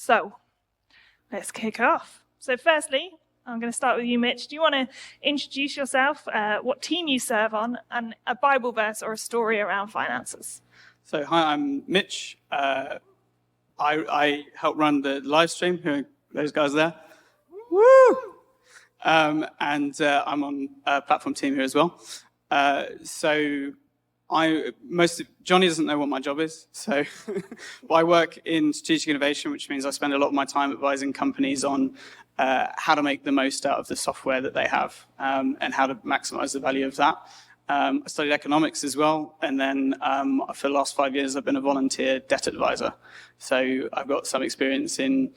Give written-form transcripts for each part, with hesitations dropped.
So, let's kick off. So firstly, I'm going to start with you, Mitch. Do you want to introduce yourself, what team you serve on, and a Bible verse or a story around finances? So hi, I'm Mitch. I help run the live stream. Who are those guys there? Woo! And I'm on a platform team here as well. Johnny doesn't know what my job is, so but I work in strategic innovation, which means I spend a lot of my time advising companies on how to make the most out of the software that they have and how to maximize the value of that. I studied economics as well, and then for the last 5 years I've been a volunteer debt advisor. So I've got some experience in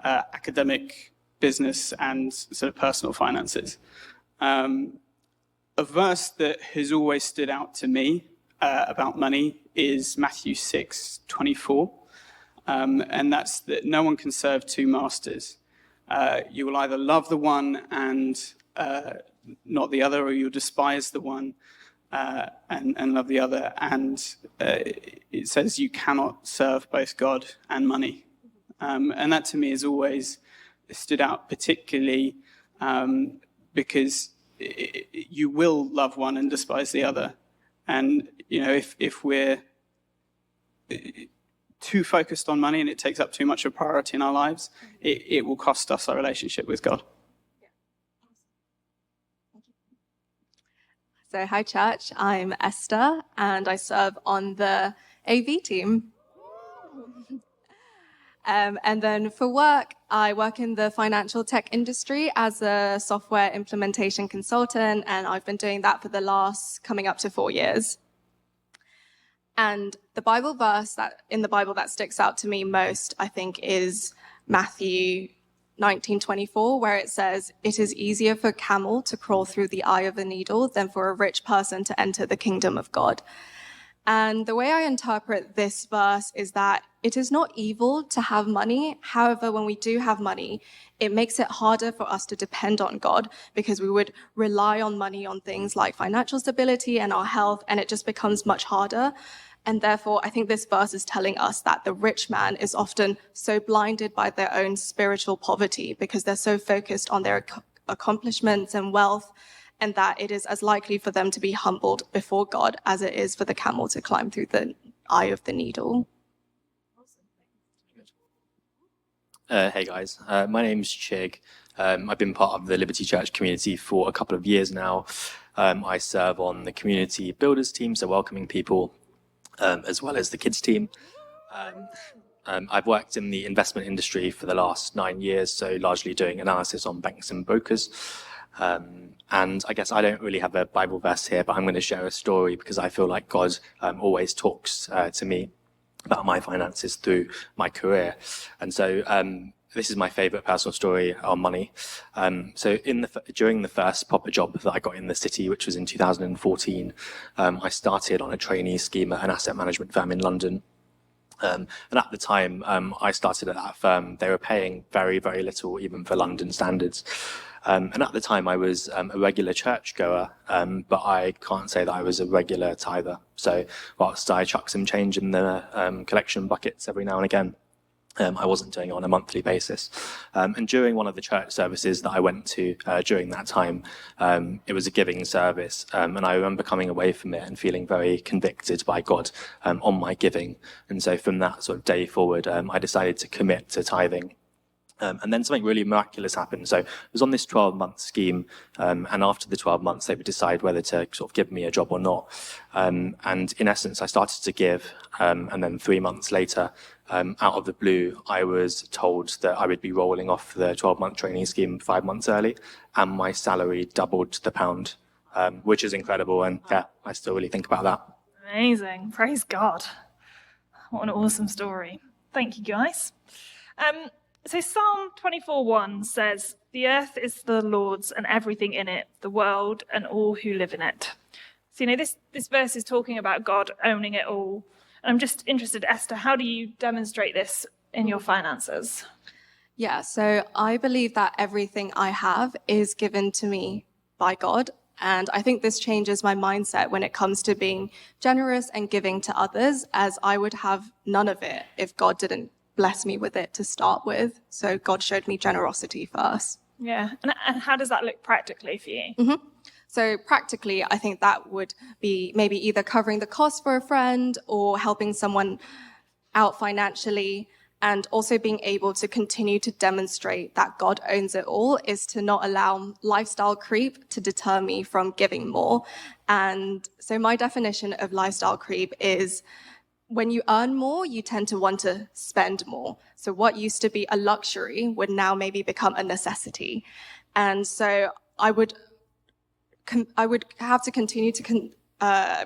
academic, business, and sort of personal finances. A verse that has always stood out to me about money is Matthew 6:24, and that's that no one can serve two masters. You will either love the one and not the other, or you'll despise the one and love the other. And it says you cannot serve both God and money. And that to me has always stood out, particularly because you will love one and despise the other. And, you know, if we're too focused on money and it takes up too much of a priority in our lives, it will cost us our relationship with God. So hi church, I'm Esther and I serve on the AV team. And then for work, I work in the financial tech industry as a software implementation consultant, and I've been doing that for the last coming up to 4 years. And the Bible verse in the Bible that sticks out to me most, I think, is Matthew 19:24, where it says, "It is easier for a camel to crawl through the eye of a needle than for a rich person to enter the kingdom of God." And the way I interpret this verse is that it is not evil to have money. However, when we do have money, it makes it harder for us to depend on God, because we would rely on money on things like financial stability and our health, and it just becomes much harder. And therefore, I think this verse is telling us that the rich man is often so blinded by their own spiritual poverty because they're so focused on their accomplishments and wealth, and that it is as likely for them to be humbled before God as it is for the camel to climb through the eye of the needle. Hey guys, my name's Chig. I've been part of the Liberty Church community for a couple of years now. I serve on the community builders team, so welcoming people, as well as the kids team. I've worked in the investment industry for the last 9 years, so largely doing analysis on banks and brokers. And I guess I don't really have a Bible verse here, but I'm going to share a story because I feel like God always talks to me about my finances through my career. And so this is my favorite personal story on money. So during the first proper job that I got in the city, which was in 2014, I started on a trainee scheme at an asset management firm in London. And at the time I started at that firm, they were paying very, very little, even for London standards. And at the time I was a regular churchgoer, but I can't say that I was a regular tither. So whilst I chuck some change in the collection buckets every now and again, I wasn't doing it on a monthly basis. And during one of the church services that I went to during that time, it was a giving service. And I remember coming away from it and feeling very convicted by God on my giving. And so from that sort of day forward, I decided to commit to tithing. And then something really miraculous happened. So it was on this 12-month scheme, and after the 12 months, they would decide whether to sort of give me a job or not. And in essence, I started to give, and then 3 months later, out of the blue, I was told that I would be rolling off the 12-month training scheme 5 months early, and my salary doubled to the pound, which is incredible. And yeah, I still really think about that. Amazing. Praise God. What an awesome story. Thank you, guys. So Psalm 24:1 says, "The earth is the Lord's and everything in it, the world and all who live in it." So, this verse is talking about God owning it all. And I'm just interested, Esther, how do you demonstrate this in your finances? Yeah, so I believe that everything I have is given to me by God. And I think this changes my mindset when it comes to being generous and giving to others, as I would have none of it if God didn't bless me with it to start with. So God showed me generosity first. Yeah. And how does that look practically for you? So practically, I think that would be maybe either covering the cost for a friend or helping someone out financially, and also being able to continue to demonstrate that God owns it all is to not allow lifestyle creep to deter me from giving more. And so my definition of lifestyle creep is when you earn more, you tend to want to spend more. So what used to be a luxury would now maybe become a necessity. And so I would have to continue to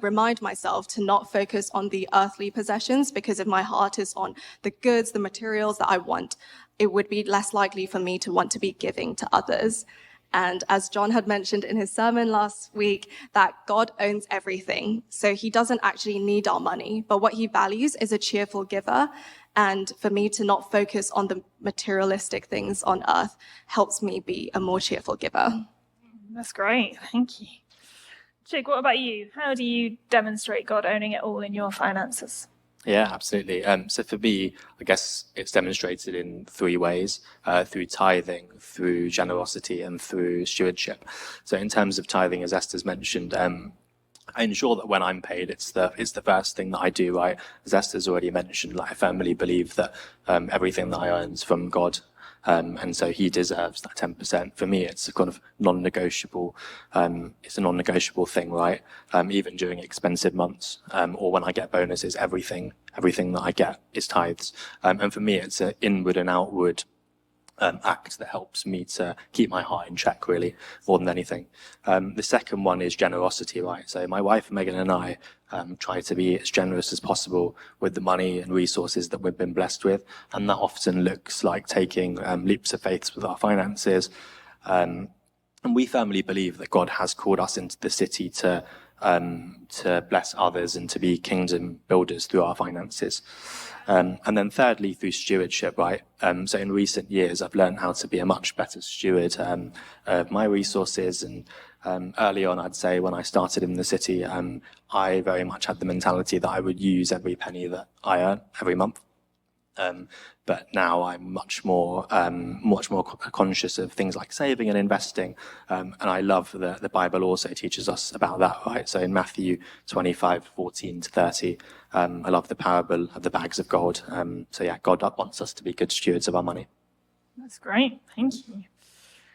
remind myself to not focus on the earthly possessions, because if my heart is on the goods, the materials that I want, it would be less likely for me to want to be giving to others. And as John had mentioned in his sermon last week, that God owns everything. So he doesn't actually need our money, but what he values is a cheerful giver. And for me to not focus on the materialistic things on earth helps me be a more cheerful giver. That's great. Thank you. Chig, what about you? How do you demonstrate God owning it all in your finances? Yeah, absolutely. So for me, I guess it's demonstrated in three ways, through tithing, through generosity, and through stewardship. So in terms of tithing, as Esther's mentioned, I ensure that when I'm paid, it's the first thing that I do, right? As Esther's already mentioned, like I firmly believe that everything that I earn is from God. And so he deserves that 10%. For me, it's a kind of non-negotiable. It's a non-negotiable thing, right? Even during expensive months, or when I get bonuses, everything that I get is tithes. And for me, it's an inward and outward act that helps me to keep my heart in check, really, more than anything. The second one is generosity, right? So my wife, Megan, and I try to be as generous as possible with the money and resources that we've been blessed with. And that often looks like taking leaps of faith with our finances. And we firmly believe that God has called us into the city to bless others and to be kingdom builders through our finances. And then thirdly, through stewardship, right? So in recent years, I've learned how to be a much better steward of my resources. And early on, I'd say when I started in the city, I very much had the mentality that I would use every penny that I earn every month. But now I'm much more conscious of things like saving and investing. And I love that the Bible also teaches us about that, right? So in Matthew 25:14-30, I love the parable of the bags of gold. So yeah, God wants us to be good stewards of our money. That's great. Thank you.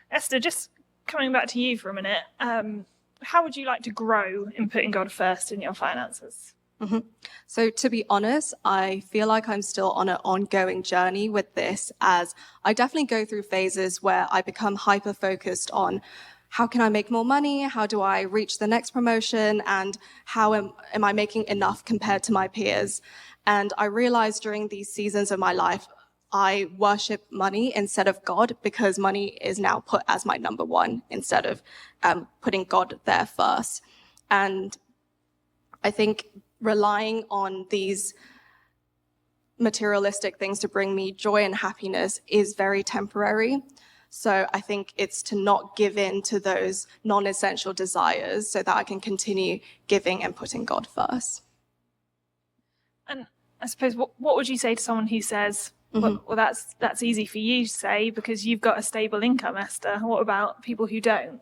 Esther, just coming back to you for a minute, how would you like to grow in putting God first in your finances? So to be honest, I feel like I'm still on an ongoing journey with this, as I definitely go through phases where I become hyper-focused on how can I make more money? How do I reach the next promotion? And how am I making enough compared to my peers? And I realized during these seasons of my life, I worship money instead of God, because money is now put as my number one instead of putting God there first. And I think relying on these materialistic things to bring me joy and happiness is very temporary. So I think it's to not give in to those non-essential desires so that I can continue giving and putting God first. And I suppose, what would you say to someone who says, well, that's easy for you to say because you've got a stable income, Esther. What about people who don't?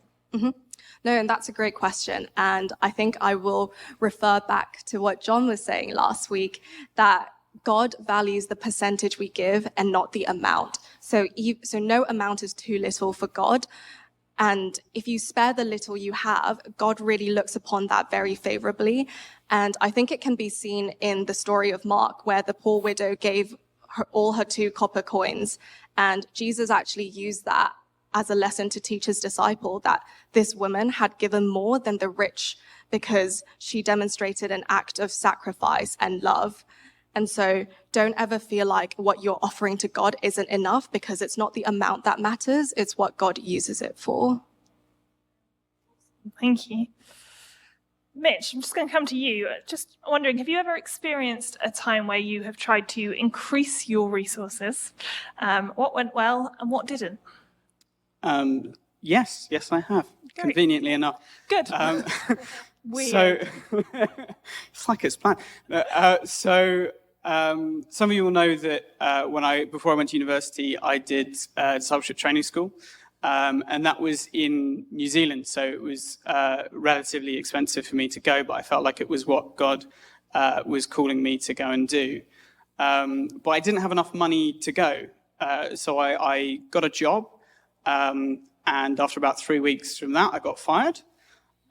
No, and that's a great question. And I think I will refer back to what John was saying last week, that God values the percentage we give and not the amount. So no amount is too little for God. And if you spare the little you have, God really looks upon that very favorably. And I think it can be seen in the story of Mark, where the poor widow gave all her 2 copper coins. And Jesus actually used that as a lesson to teach his disciple that this woman had given more than the rich because she demonstrated an act of sacrifice and love. And so don't ever feel like what you're offering to God isn't enough, because it's not the amount that matters, it's what God uses it for. Thank you. Mitch, I'm just going to come to you. Just wondering, have you ever experienced a time where you have tried to increase your resources? What went well and what didn't? Yes, I have. Great. Conveniently enough. Good. So it's like it's planned. Some of you will know that before I went to university, I did discipleship training school. And that was in New Zealand, so it was relatively expensive for me to go, but I felt like it was what God was calling me to go and do. But I didn't have enough money to go, so I got a job, and after about 3 weeks from that, I got fired.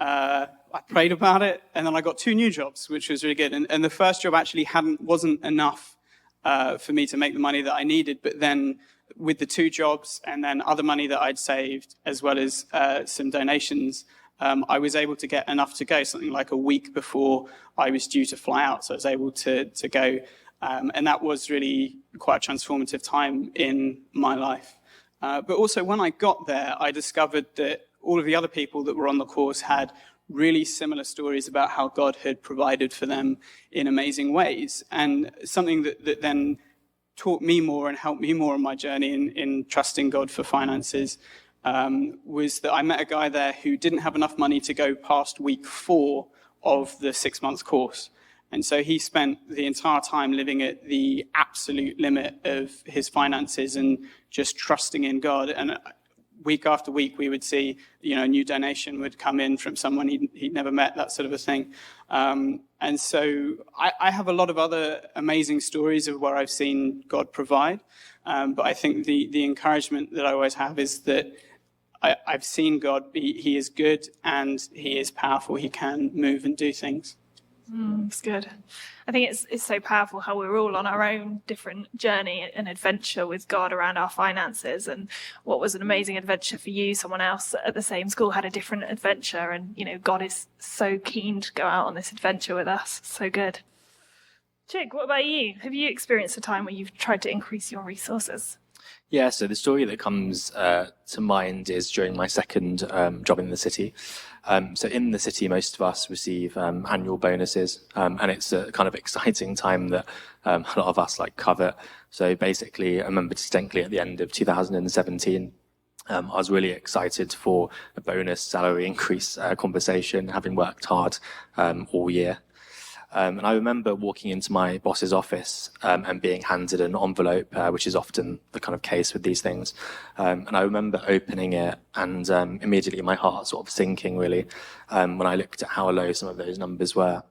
I prayed about it, and then I got 2 new jobs, which was really good. And the first job actually wasn't enough for me to make the money that I needed, but then with the 2 jobs and then other money that I'd saved, as well as some donations, I was able to get enough to go, something like a week before I was due to fly out. So I was able to go. And that was really quite a transformative time in my life. But also when I got there, I discovered that all of the other people that were on the course had really similar stories about how God had provided for them in amazing ways. And something that then taught me more and helped me more on my journey in trusting God for finances was that I met a guy there who didn't have enough money to go past week 4 of the 6-month course. And so he spent the entire time living at the absolute limit of his finances and just trusting in God. And week after week, we would see, a new donation would come in from someone he'd never met, that sort of a thing. And so I have a lot of other amazing stories of where I've seen God provide. But I think the encouragement that I always have is that I've seen God he is good and he is powerful. He can move and do things. It's good. I think it's so powerful how we're all on our own different journey and adventure with God around our finances. And what was an amazing adventure for you, someone else at the same school had a different adventure. And, God is so keen to go out on this adventure with us. So good. Chig, what about you? Have you experienced a time where you've tried to increase your resources? Yeah, so the story that comes to mind is during my second job in the city. So in the city, most of us receive annual bonuses, and it's a kind of exciting time that a lot of us covet. So basically, I remember distinctly at the end of 2017, I was really excited for a bonus salary increase conversation, having worked hard all year. And I remember walking into my boss's office and being handed an envelope, which is often the kind of case with these things. And I remember opening it and immediately my heart sort of sinking, really, when I looked at how low some of those numbers were.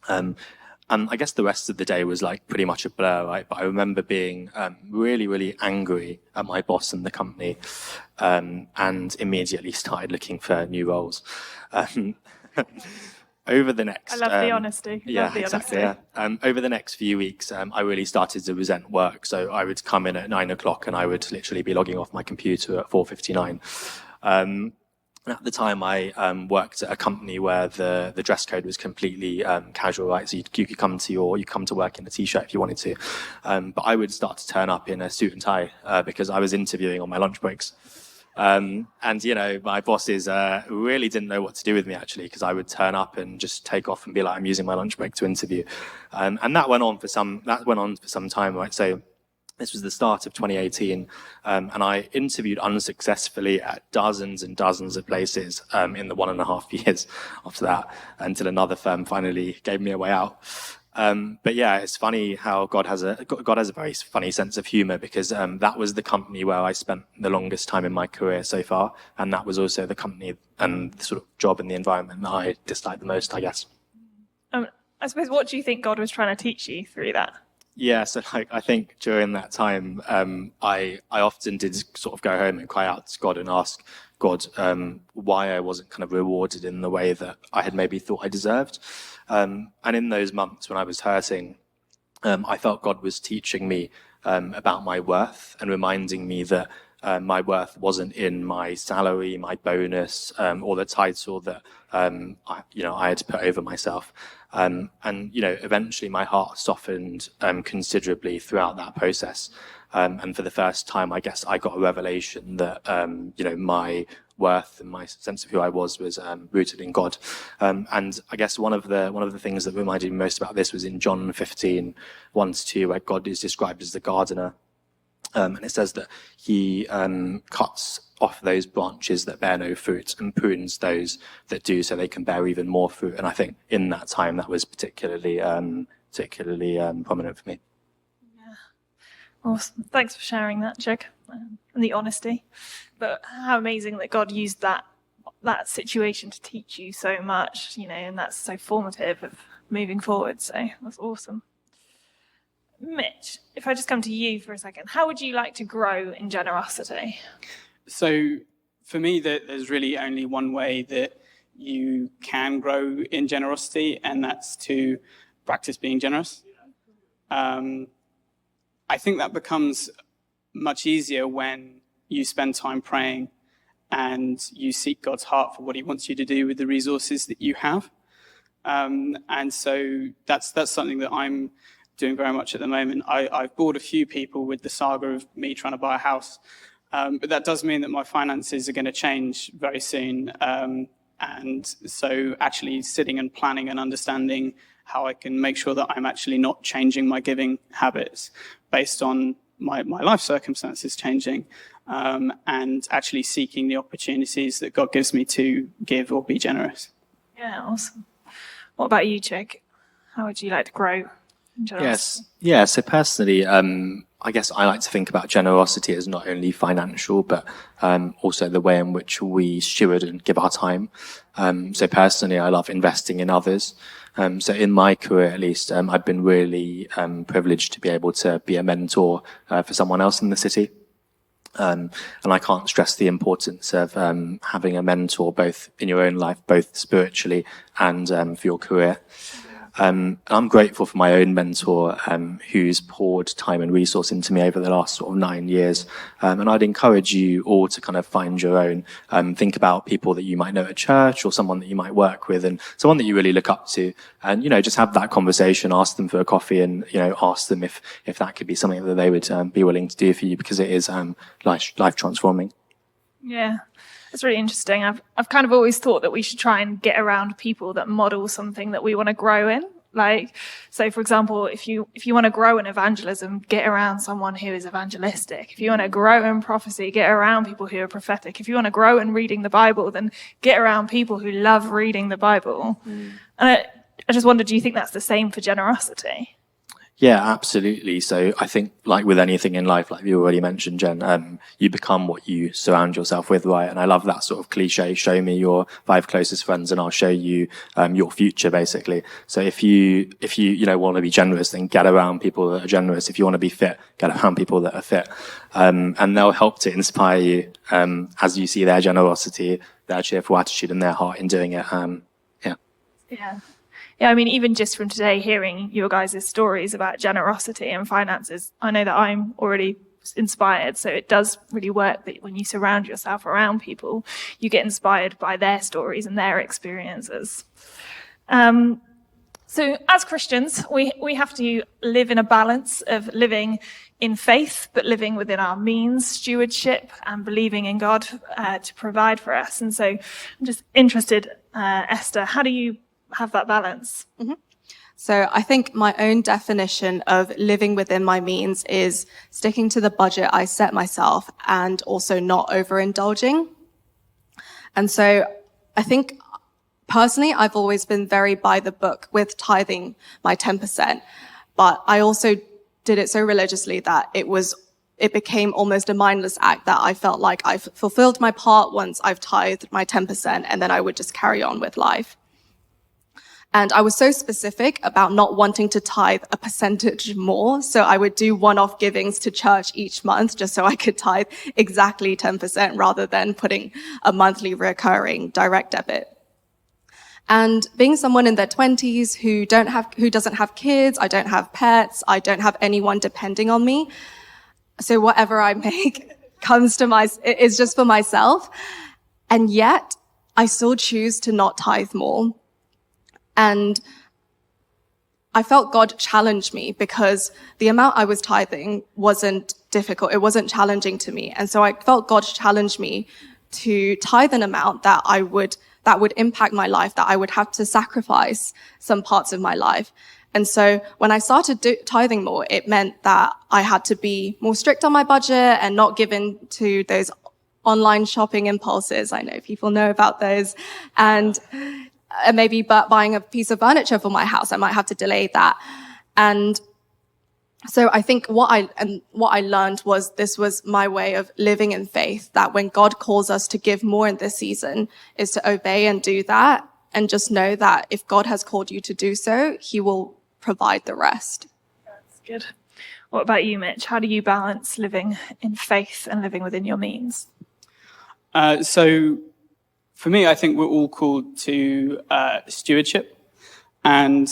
And I guess the rest of the day was pretty much a blur, right? But I remember being really, really angry at my boss and the company, and immediately started looking for new roles. Over the next... I love the honesty. Exactly. Yeah. Over the next few weeks, I really started to resent work. So I would come in at 9 o'clock and I would literally be logging off my computer at 4:59. At the time, I worked at a company where the dress code was completely casual, right? So you could come to work in a t-shirt if you wanted to. But I would start to turn up in a suit and tie because I was interviewing on my lunch breaks. And my bosses really didn't know what to do with me, actually, because I would turn up and just take off and be like, I'm using my lunch break to interview. And that went on for some time, right? So this was the start of 2018, and I interviewed unsuccessfully at dozens and dozens of places in the 1.5 years after that, until another firm finally gave me a way out. But yeah, it's funny how God has a very funny sense of humor, because that was the company where I spent the longest time in my career so far, and that was also the company and the sort of job and the environment that I disliked the most, I guess. I suppose, what do you think God was trying to teach you through that? Yeah, so I think during that time, I often did sort of go home and cry out to God and ask God why I wasn't kind of rewarded in the way that I had maybe thought I deserved. And in those months when I was hurting, I felt God was teaching me about my worth and reminding me that my worth wasn't in my salary, my bonus, or the title that I had to put over myself. And eventually my heart softened considerably throughout that process. And for the first time, I guess I got a revelation that my worth and my sense of who I was rooted in God. And I guess one of the things that reminded me most about this was in John 15, 1-2, where God is described as the gardener. And it says that he cuts off those branches that bear no fruit and prunes those that do, so they can bear even more fruit. And I think in that time that was particularly particularly prominent for me. Awesome. Thanks for sharing that, Chig, and the honesty. But how amazing that God used that situation to teach you so much, and that's so formative of moving forward. So that's awesome. Mitch, if I just come to you for a second, how would you like to grow in generosity? So for me, there's really only one way that you can grow in generosity, and that's to practice being generous. I think that becomes much easier when you spend time praying and you seek God's heart for what he wants you to do with the resources that you have. And so that's something that I'm doing very much at the moment. I've bored a few people with the saga of me trying to buy a house. But that does mean that my finances are going to change very soon. And so actually sitting and planning and understanding how I can make sure that I'm actually not changing my giving habits based on my life circumstances changing, and actually seeking the opportunities that God gives me to give or be generous. Yeah, awesome. What about you, Chig? How would you like to grow in generosity? Yes. Yeah. So personally, I guess I like to think about generosity as not only financial, but also the way in which we steward and give our time. So personally, I love investing in others. So in my career, at least, I've been really privileged to be able to be a mentor for someone else in the city. And I can't stress the importance of having a mentor both in your own life, both spiritually and for your career. I'm grateful for my own mentor, who's poured time and resource into me over the last sort of 9 years. And I'd encourage you all to kind of find your own. Think about people that you might know at church or someone that you might work with and someone that you really look up to. And, just have that conversation, ask them for a coffee and, ask them if that could be something that they would be willing to do for you, because it is life transforming. Yeah. It's really interesting. I've kind of always thought that we should try and get around people that model something that we want to grow in. So for example, if you want to grow in evangelism, get around someone who is evangelistic. If you want to grow in prophecy, get around people who are prophetic. If you want to grow in reading the Bible, then get around people who love reading the Bible. And I just wondered, do you think that's the same for generosity? Yeah, absolutely. So I think, like with anything in life, like you already mentioned, Jen, you become what you surround yourself with, right? And I love that sort of cliche, show me your 5 closest friends and I'll show you your future, basically. So if you want to be generous, then get around people that are generous. If you want to be fit, get around people that are fit. And they'll help to inspire you as you see their generosity, their cheerful attitude and their heart in doing it. Yeah, I mean, even just from today, hearing your guys' stories about generosity and finances, I know that I'm already inspired. So it does really work that when you surround yourself around people, you get inspired by their stories and their experiences. So as Christians, we have to live in a balance of living in faith, but living within our means, stewardship, and believing in God to provide for us. And so I'm just interested, Esther, how do you have that balance? Mm-hmm. So I think my own definition of living within my means is sticking to the budget I set myself and also not overindulging. And so I think personally, I've always been very by the book with tithing my 10%, but I also did it so religiously that it became almost a mindless act that I felt like I've fulfilled my part once I've tithed my 10%, and then I would just carry on with life. And I was so specific about not wanting to tithe a percentage more. So I would do one-off givings to church each month just so I could tithe exactly 10% rather than putting a monthly recurring direct debit. And being someone in their 20s who doesn't have kids, I don't have pets, I don't have anyone depending on me. So whatever I make is just for myself. And yet I still choose to not tithe more. And I felt God challenged me because the amount I was tithing wasn't difficult. It wasn't challenging to me. And so I felt God challenged me to tithe an amount that would impact my life, that I would have to sacrifice some parts of my life. And so when I started tithing more, it meant that I had to be more strict on my budget and not give in to those online shopping impulses. I know people know about those. And maybe buying a piece of furniture for my house, I might have to delay that. And so I think what I learned was this was my way of living in faith, that when God calls us to give more in this season is to obey and do that, and just know that if God has called you to do so, he will provide the rest. That's good. What about you, Mitch? How do you balance living in faith and living within your means? So for me, I think we're all called to stewardship. And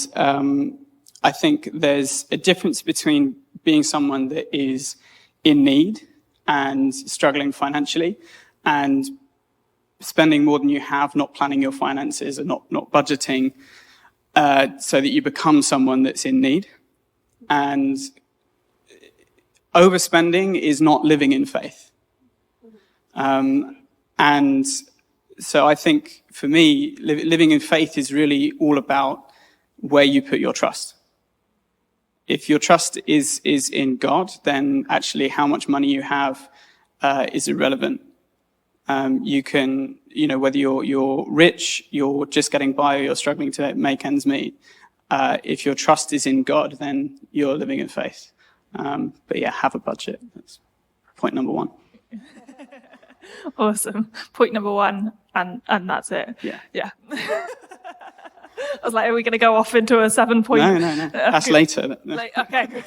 I think there's a difference between being someone that is in need and struggling financially and spending more than you have, not planning your finances and not budgeting so that you become someone that's in need. And overspending is not living in faith. And so I think for me, living in faith is really all about where you put your trust. If your trust is in God, then actually how much money you have is irrelevant. You can, whether you're rich, you're just getting by, or you're struggling to make ends meet. If your trust is in God, then you're living in faith. But yeah, have a budget. That's point number one. Awesome. Point number one, and that's it. Yeah. I was like, are we going to go off into a 7-point? No. That's later. No. Okay.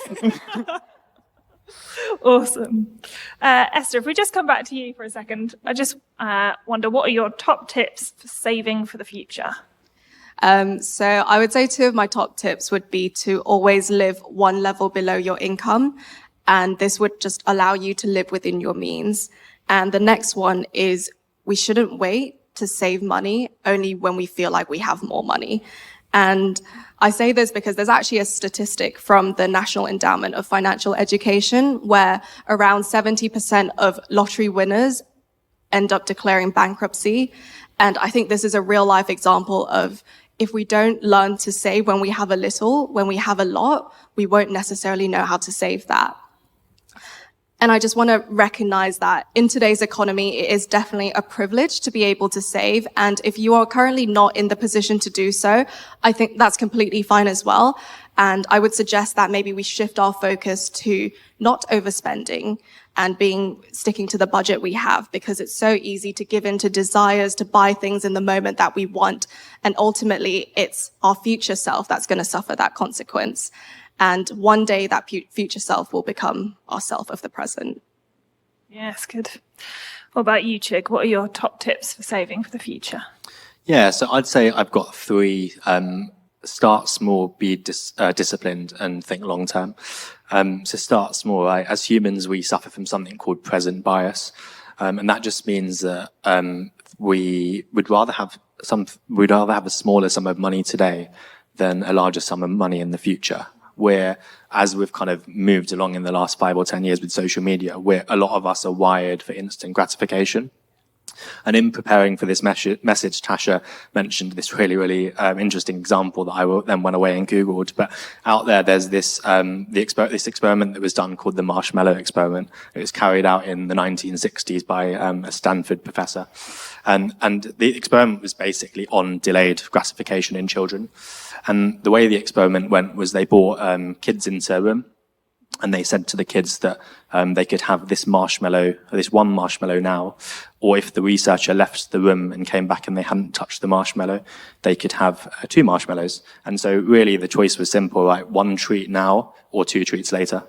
Awesome. Esther, if we just come back to you for a second, I just wonder, what are your top tips for saving for the future? So I would say 2 of my top tips would be to always live 1 level below your income. And this would just allow you to live within your means. And the next one is we shouldn't wait to save money only when we feel like we have more money. And I say this because there's actually a statistic from the National Endowment of Financial Education where around 70% of lottery winners end up declaring bankruptcy. And I think this is a real life example of if we don't learn to save when we have a little, when we have a lot, we won't necessarily know how to save that. And I just want to recognize that in today's economy, it is definitely a privilege to be able to save. And if you are currently not in the position to do so, I think that's completely fine as well. And I would suggest that maybe we shift our focus to not overspending and sticking to the budget we have, because it's so easy to give in to desires to buy things in the moment that we want. And ultimately, it's our future self that's going to suffer that consequence. And one day that future self will become our self of the present. Yes, good. What about you, Chig? What are your top tips for saving for the future? Yeah, so I'd say I've got 3. Start small, be disciplined, and think long term. So start small, right? As humans, we suffer from something called present bias. And that just means that we would rather have a smaller sum of money today than a larger sum of money in the future. Where, as we've kind of moved along in the last 5 or 10 years with social media, where a lot of us are wired for instant gratification. And in preparing for this message, Tasha mentioned this really interesting example that I then went away and Googled. But out there's this this experiment that was done called the marshmallow experiment. It was carried out in the 1960s by a Stanford professor. And the experiment was basically on delayed gratification in children. And the way the experiment went was they brought kids into a room, and they said to the kids that they could have this one marshmallow now, or if the researcher left the room and came back and they hadn't touched the marshmallow, they could have 2 marshmallows. And so really the choice was simple, right? 1 treat now or 2 treats later.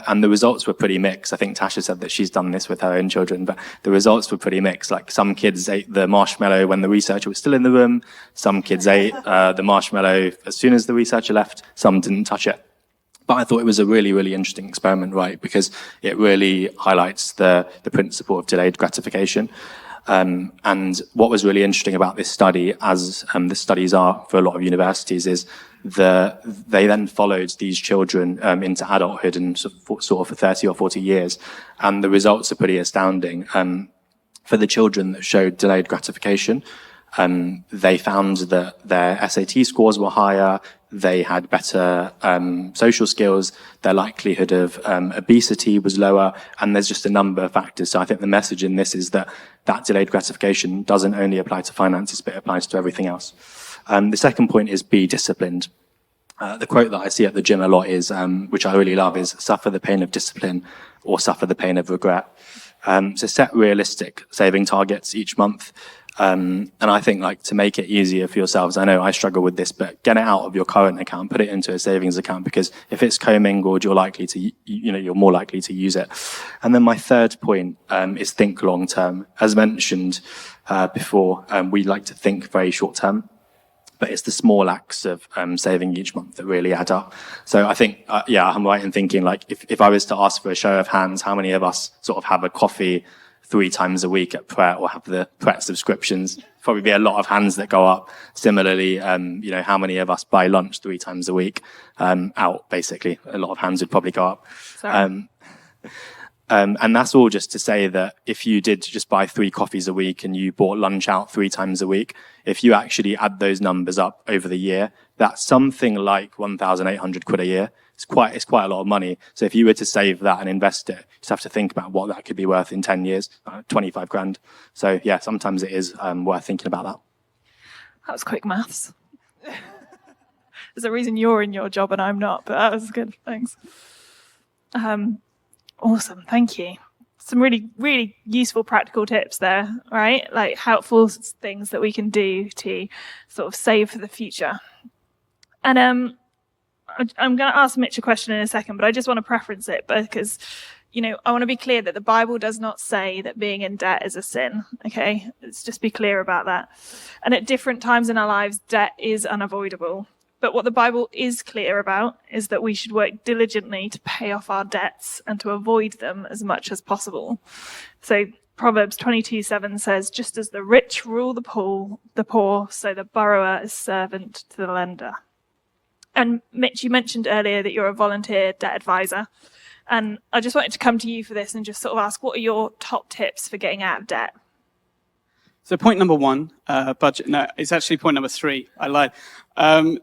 And the results were pretty mixed. I think Tasha said that she's done this with her own children, but the results were pretty mixed. Like some kids ate the marshmallow when the researcher was still in the room. Some kids ate the marshmallow as soon as the researcher left. Some didn't touch it. But I thought it was a really interesting experiment, right? Because it really highlights the principle of delayed gratification. And what was really interesting about this study, as the studies are for a lot of universities, is they then followed these children into adulthood and sort of for 30 or 40 years. And the results are pretty astounding. For the children that showed delayed gratification, they found that their SAT scores were higher, they had better social skills, their likelihood of obesity was lower, and there's just a number of factors. So I think the message in this is that delayed gratification doesn't only apply to finances, but it applies to everything else. The second point is be disciplined. The quote that I see at the gym a lot is, which I really love, is suffer the pain of discipline or suffer the pain of regret. So set realistic saving targets each month. And I think, like, to make it easier for yourselves, I know I struggle with this, but get it out of your current account, put it into a savings account, because if it's commingled, you're more likely to use it. And then my third point is think long term. As mentioned before, we like to think very short term, but it's the small acts of saving each month that really add up. So I think, I'm right in thinking, like, if I was to ask for a show of hands, how many of us sort of have a coffee 3 times a week at Pret or have the Pret subscriptions? Probably be a lot of hands that go up. Similarly, how many of us buy lunch 3 times a week out, basically? A lot of hands would probably go up. And that's all just to say that if you did just buy 3 coffees a week and you bought lunch out 3 times a week, if you actually add those numbers up over the year, that's something like 1,800 quid a year. It's quite a lot of money. So if you were to save that and invest it, you just have to think about what that could be worth in 10 years, 25 grand. So yeah, sometimes it is worth thinking about that. That was quick maths. There's a reason you're in your job and I'm not, but that was good. Thanks. Awesome. Thank you. Some really, really useful practical tips there, right? Like helpful things that we can do to sort of save for the future. And I'm going to ask Mitch a question in a second, but I just want to preference it because, I want to be clear that the Bible does not say that being in debt is a sin, okay? Let's just be clear about that. And at different times in our lives, debt is unavoidable. But what the Bible is clear about is that we should work diligently to pay off our debts and to avoid them as much as possible. So Proverbs 22:7 says, just as the rich rule the poor, so the borrower is servant to the lender. And Mitch, you mentioned earlier that you're a volunteer debt advisor. And I just wanted to come to you for this and just sort of ask, what are your top tips for getting out of debt? So point number 1, budget. No, it's actually point number 3. I lied.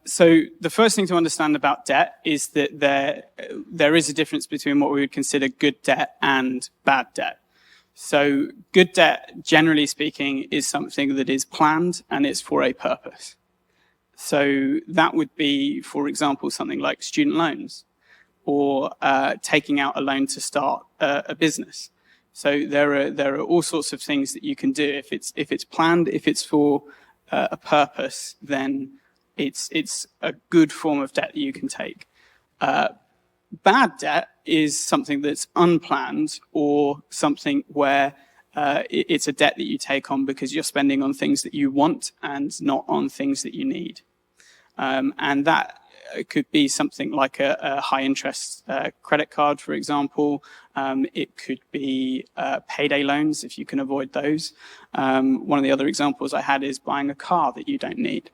So the first thing to understand about debt is that there is a difference between what we would consider good debt and bad debt. So good debt, generally speaking, is something that is planned and it's for a purpose. So that would be, for example, something like student loans or taking out a loan to start a business. So there are all sorts of things that you can do. If it's planned, if it's for a purpose, then it's a good form of debt that you can take. Bad debt is something that's unplanned or something where it's a debt that you take on because you're spending on things that you want and not on things that you need. And that could be something like a high-interest credit card, for example. It could be payday loans, if you can avoid those. One of the other examples I had is buying a car that you don't need.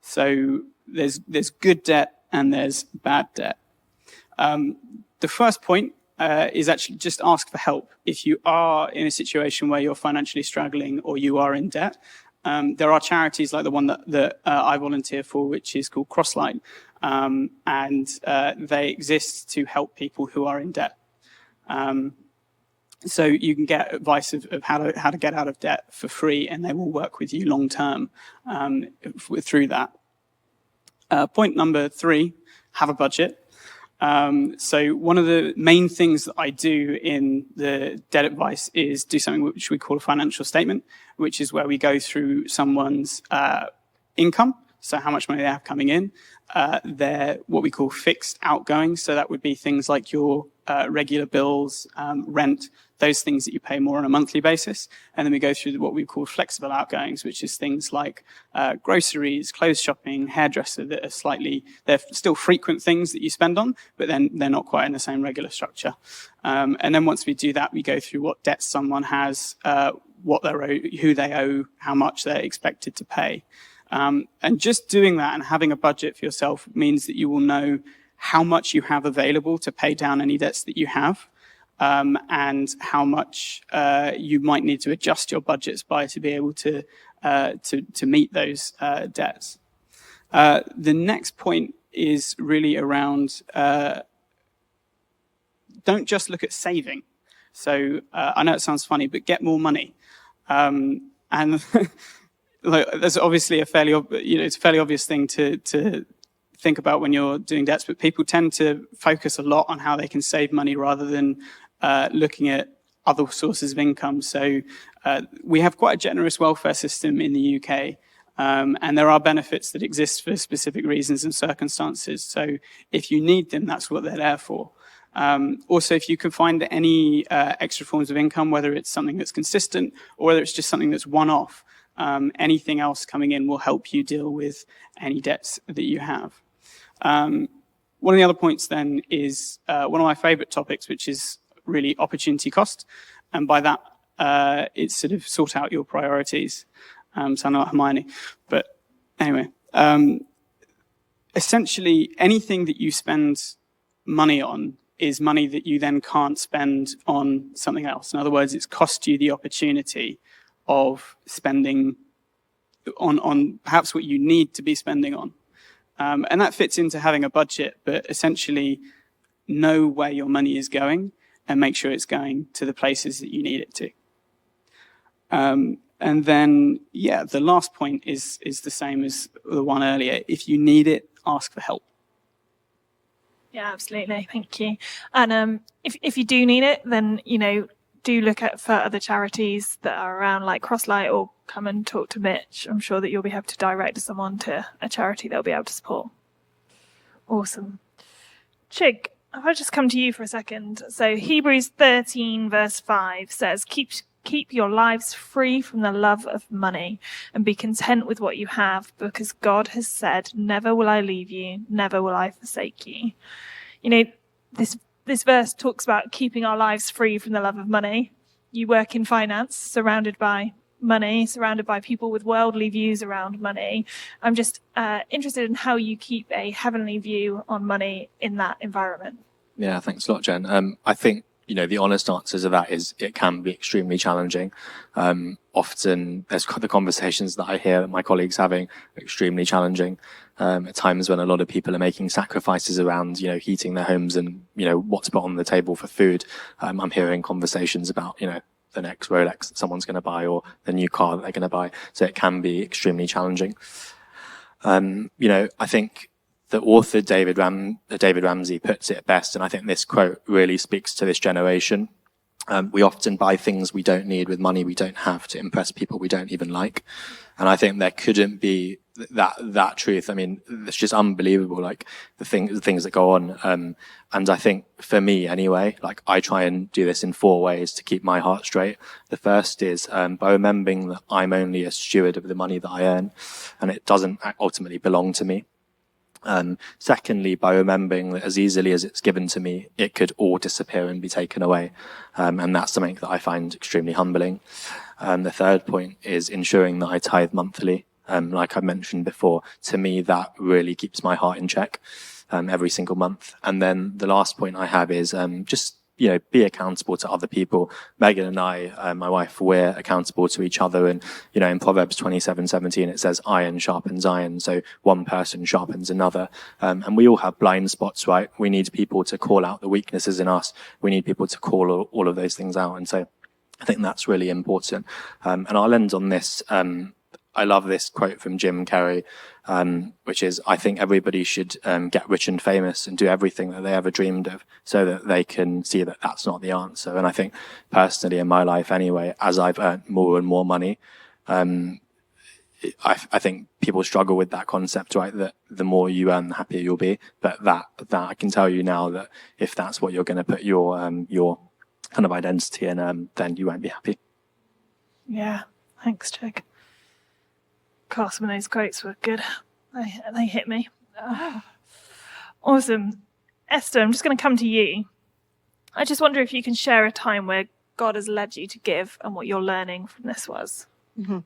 So there's good debt and there's bad debt. The first point is actually just ask for help. If you are in a situation where you're financially struggling or you are in debt, there are charities like the one that I volunteer for, which is called Crossline, and they exist to help people who are in debt. So you can get advice of how to get out of debt for free, and they will work with you long term through that. Point number 3, have a budget. So one of the main things that I do in the debt advice is do something which we call a financial statement, which is where we go through someone's income, so how much money they have coming in, their what we call fixed outgoings, so that would be things like your regular bills, rent, those things that you pay more on a monthly basis. And then we go through what we call flexible outgoings, which is things like groceries, clothes shopping, hairdresser, that are they're still frequent things that you spend on, but then they're not quite in the same regular structure. And then once we do that, we go through what debts someone has, what they're owed, who they owe, how much they're expected to pay. And just doing that and having a budget for yourself means that you will know how much you have available to pay down any debts that you have, and how much you might need to adjust your budgets by to be able to meet those debts. The next point is really around don't just look at saving. So I know it sounds funny, but get more money. And like, there's obviously it's a fairly obvious thing to think about when you're doing debts, but people tend to focus a lot on how they can save money rather than looking at other sources of income. So we have quite a generous welfare system in the UK, and there are benefits that exist for specific reasons and circumstances. So if you need them, that's what they're there for. Also, if you can find any extra forms of income, whether it's something that's consistent or whether it's just something that's one-off, anything else coming in will help you deal with any debts that you have. One of the other points then is one of my favorite topics, which is really opportunity cost. And by that, it's sort of sort out your priorities. So I'm not Hermione. But anyway, essentially anything that you spend money on is money that you then can't spend on something else. In other words, it's cost you the opportunity of spending on perhaps what you need to be spending on. And that fits into having a budget, but essentially know where your money is going and make sure it's going to the places that you need it to. And then, yeah, the last point is the same as the one earlier. If you need it, ask for help. Yeah, absolutely. Thank you. And if you do need it, then, do look for other charities that are around, like Crosslight, or come and talk to Mitch. I'm sure that you'll be able to direct someone to a charity they'll be able to support. Awesome. Chig, if I just come to you for a second. So Hebrews 13 verse 5 says, Keep your lives free from the love of money and be content with what you have, because God has said, never will I leave you, never will I forsake you. This verse talks about keeping our lives free from the love of money. You work in finance, surrounded by money, surrounded by people with worldly views around money. I'm just interested in how you keep a heavenly view on money in that environment. Yeah, thanks a lot, Jen. I think, the honest answer to that is it can be extremely challenging. Often there's the conversations that I hear that my colleagues having are extremely challenging. At times when a lot of people are making sacrifices around, heating their homes and, what's put on the table for food. I'm hearing conversations about, the next Rolex that someone's going to buy or the new car that they're going to buy. So it can be extremely challenging. I think the author David Ramsey puts it best, and I think this quote really speaks to this generation. We often buy things we don't need with money we don't have to impress people we don't even like. And I think there couldn't be that truth. I mean, it's just unbelievable, like the things that go on. And I think for me anyway, like I try and do this in 4 ways to keep my heart straight. The first is by remembering that I'm only a steward of the money that I earn, and it doesn't ultimately belong to me. Secondly, by remembering that as easily as it's given to me, it could all disappear and be taken away. And that's something that I find extremely humbling. The third point is ensuring that I tithe monthly. Like I mentioned before, to me, that really keeps my heart in check every single month. And then the last point I have is just be accountable to other people. Megan and I, my wife, we're accountable to each other. And, in Proverbs 27:17, it says iron sharpens iron. So one person sharpens another. And we all have blind spots, right? We need people to call out the weaknesses in us. We need people to call all of those things out. And so I think that's really important. And I'll end on this. I love this quote from Jim Carrey, which is, I think everybody should get rich and famous and do everything that they ever dreamed of so that they can see that that's not the answer. And I think personally in my life anyway, as I've earned more and more money, I think people struggle with that concept, right? That the more you earn, the happier you'll be. But that I can tell you now that if that's what you're going to put your kind of identity in, then you won't be happy. Yeah, thanks, Chig. God, some of those quotes were good. They hit me. Awesome. Esther, I'm just going to come to you. I just wonder if you can share a time where God has led you to give and what your learning from this was. Mm-hmm.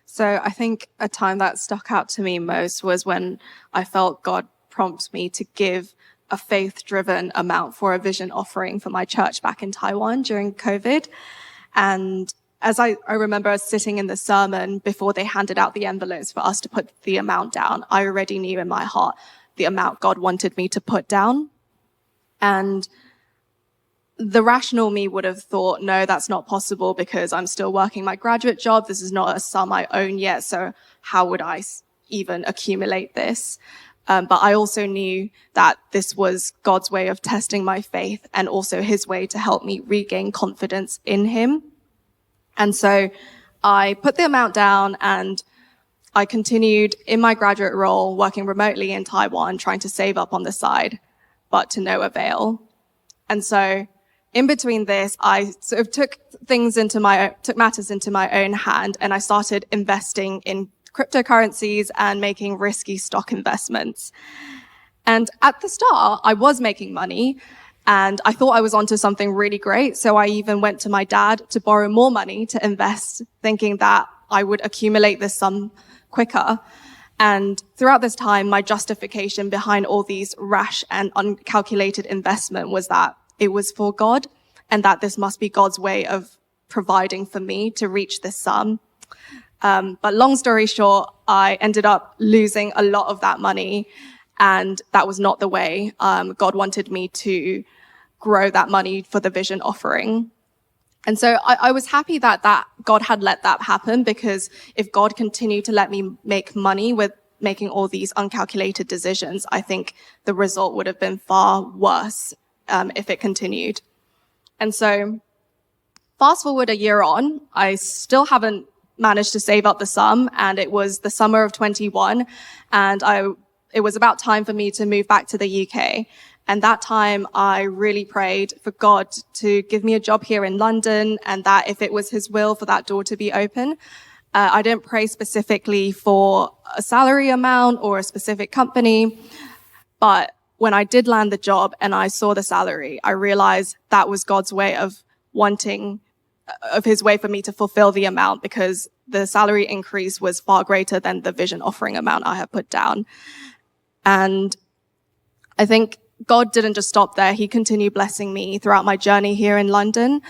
So I think a time that stuck out to me most was when I felt God prompt me to give a faith-driven amount for a vision offering for my church back in Taiwan during COVID. And as I remember sitting in the sermon before they handed out the envelopes for us to put the amount down, I already knew in my heart the amount God wanted me to put down. And the rational me would have thought, no, that's not possible because I'm still working my graduate job. This is not a sum I own yet. So how would I even accumulate this? But I also knew that this was God's way of testing my faith and also his way to help me regain confidence in him. And so I put the amount down and I continued in my graduate role, working remotely in Taiwan, trying to save up on the side, but to no avail. And so in between this, I sort of took matters into my own hand, and I started investing in cryptocurrencies and making risky stock investments. And at the start, I was making money and I thought I was onto something really great. So I even went to my dad to borrow more money to invest, thinking that I would accumulate this sum quicker. And throughout this time, my justification behind all these rash and uncalculated investment was that it was for God and that this must be God's way of providing for me to reach this sum. But long story short, I ended up losing a lot of that money, and that was not the way. God wanted me to grow that money for the vision offering. And so I was happy that God had let that happen, because if God continued to let me make money with making all these uncalculated decisions, I think the result would have been far worse if it continued. And so fast forward a year on, I still haven't managed to save up the sum, and it was the summer of 21, and it was about time for me to move back to the UK. And that time I really prayed for God to give me a job here in London, and that if it was his will for that door to be open. I didn't pray specifically for a salary amount or a specific company, but when I did land the job and I saw the salary, I realized that was God's way of his way for me to fulfill the amount, because the salary increase was far greater than the vision offering amount I had put down. And I think God didn't just stop there. He continued blessing me throughout my journey here in London.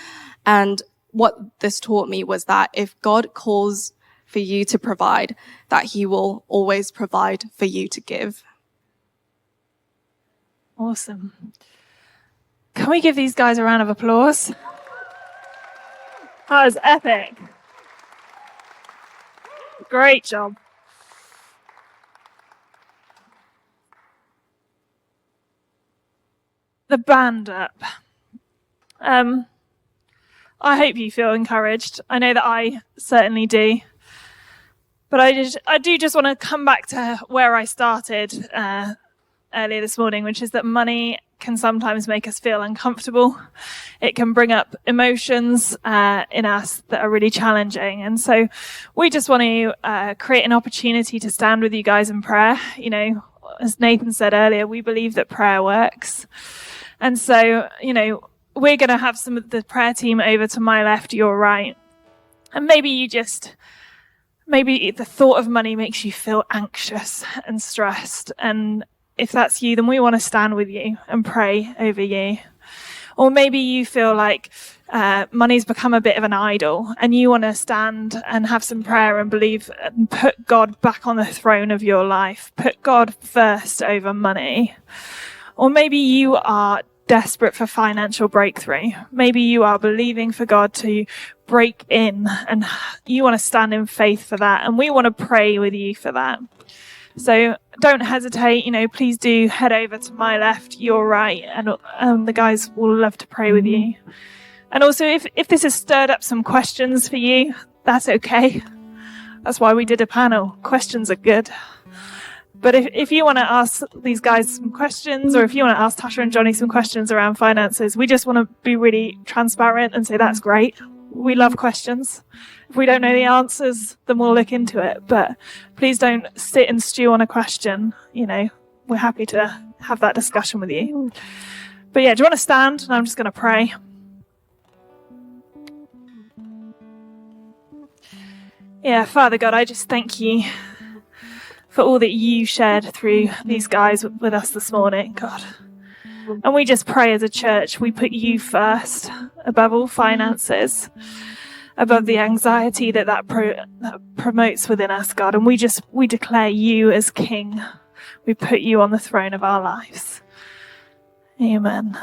And what this taught me was that if God calls for you to provide, that he will always provide for you to give. Awesome. Can we give these guys a round of applause? That was epic. Great job. The band up. I hope you feel encouraged. I know that I certainly do. But I do just want to come back to where I started earlier this morning, which is that money can sometimes make us feel uncomfortable. It can bring up emotions in us that are really challenging. And so we just want to create an opportunity to stand with you guys in prayer. You know, as Nathan said earlier, we believe that prayer works. And so, you know, we're going to have some of the prayer team over to my left, your right. And maybe the thought of money makes you feel anxious and stressed. And if that's you, then we want to stand with you and pray over you. Or maybe you feel like money's become a bit of an idol and you want to stand and have some prayer and believe and put God back on the throne of your life. Put God first over money. Or maybe you are desperate for financial breakthrough. Maybe you are believing for God to break in and you want to stand in faith for that. And we want to pray with you for that. So don't hesitate, you know, please do head over to my left, your right, and the guys will love to pray with you. And also, if this has stirred up some questions for you, that's okay. That's why we did a panel. Questions are good. But if you want to ask these guys some questions, or if you want to ask Tasha and Johnny some questions around finances, we just want to be really transparent and say that's great. We love questions. If we don't know the answers, then we'll look into it. But please don't sit and stew on a question. You know, we're happy to have that discussion with you. But yeah, do you want to stand? And I'm just going to pray. Yeah, Father God, I just thank you for all that you shared through these guys with us this morning, God. And we just pray as a church, we put you first, above all finances, above the anxiety that promotes within us, God. And we declare you as King. We put you on the throne of our lives. Amen.